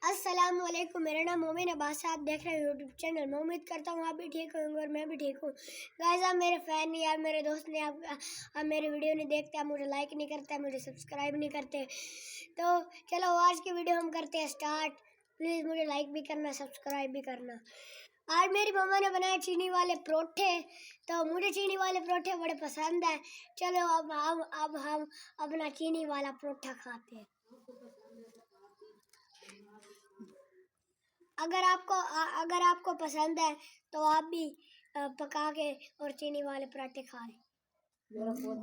अस्सलाम वालेकुम, मेरा नाम मोमिन अब्बास है। आप देख रहे हैं यूट्यूब चैनल। मैं उम्मीद करता हूँ आप भी ठीक होंगे और मैं भी ठीक हूँ। गाइस, आप मेरे फ़ैन नहीं, आप मेरे दोस्त नहीं, आप मेरे वीडियो नहीं देखते, आप मुझे लाइक नहीं करते, आप मुझे सब्सक्राइब नहीं करते। तो चलो आज की वीडियो हम करते हैं स्टार्ट। प्लीज़ मुझे लाइक भी करना, सब्सक्राइब भी करना। आज मेरी मम्मा ने बनाए चीनी वाले परोठे, तो मुझे चीनी वाले परोठे बड़े पसंद हैं। चलो अब हम अपना चीनी वाला परोठा खाते हैं। अगर आपको पसंद है तो आप भी पका के और चीनी वाले पराठे खाएं।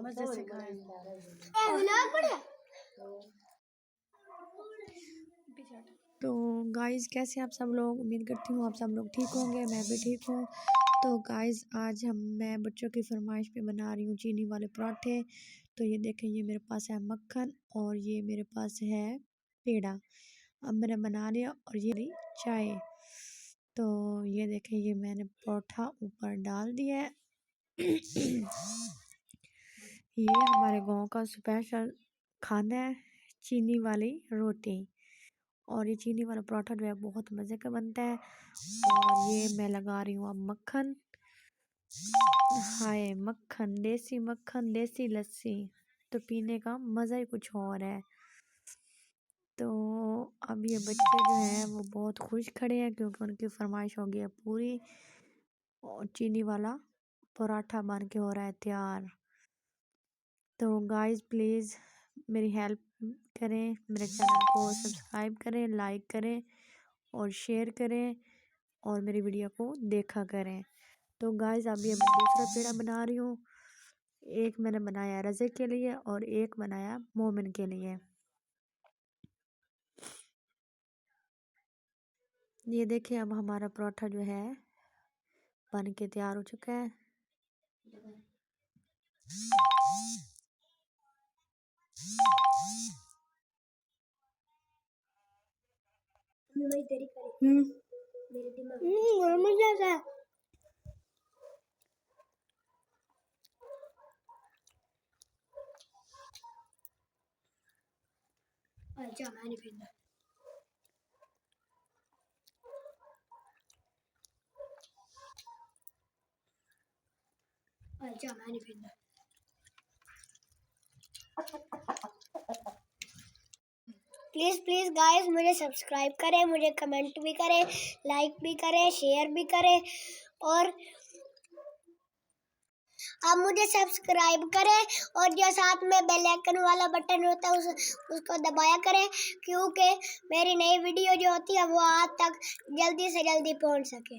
मजे से खाएं। तो गाइस, कैसे आप सब लोग? उम्मीद करती हूँ आप सब लोग ठीक होंगे, मैं भी ठीक हूँ। तो गाइस, आज मैं बच्चों की फरमाइश पे बना रही हूँ चीनी वाले पराठे। तो ये देखें, ये मेरे पास है मक्खन और ये मेरे पास है पेड़ा। अब मैंने बना लिया और ये रही चाय। तो ये देखें, ये मैंने पराठा ऊपर डाल दिया है। ये हमारे गांव का स्पेशल खाना है, चीनी वाली रोटी। और ये चीनी वाला पराठा जो है बहुत मज़े का बनता है। और ये मैं लगा रही हूँ अब मक्खन। हाय मक्खन, देसी लस्सी तो पीने का मज़ा ही कुछ और है। तो अब ये बच्चे जो हैं वो बहुत खुश खड़े हैं क्योंकि उनकी फरमाइश हो गई है पूरी और चीनी वाला पराठा बन के हो रहा है तैयार। तो गाइस, प्लीज़ मेरी हेल्प करें, मेरे चैनल को सब्सक्राइब करें, लाइक करें और शेयर करें और मेरी वीडियो को देखा करें। तो गाइस, अभी मैं दूसरा पेड़ा बना रही हूँ। एक मैंने बनाया रज़े के लिए और एक बनाया मोमिन के लिए। ये देखिए, अब हमारा पराठा जो है बन के तैयार हो चुका है। अच्छा, मैं नहीं पीता। अच्छा, मैं नहीं पीता। प्लीज़ गाइस, मुझे सब्सक्राइब करें, मुझे कमेंट भी करें, लाइक भी करें, शेयर भी करें और आप मुझे सब्सक्राइब करें और जो साथ में बेल आइकन वाला बटन होता है उसको दबाया करें, क्योंकि मेरी नई वीडियो जो होती है वो आप तक जल्दी से जल्दी पहुंच सके।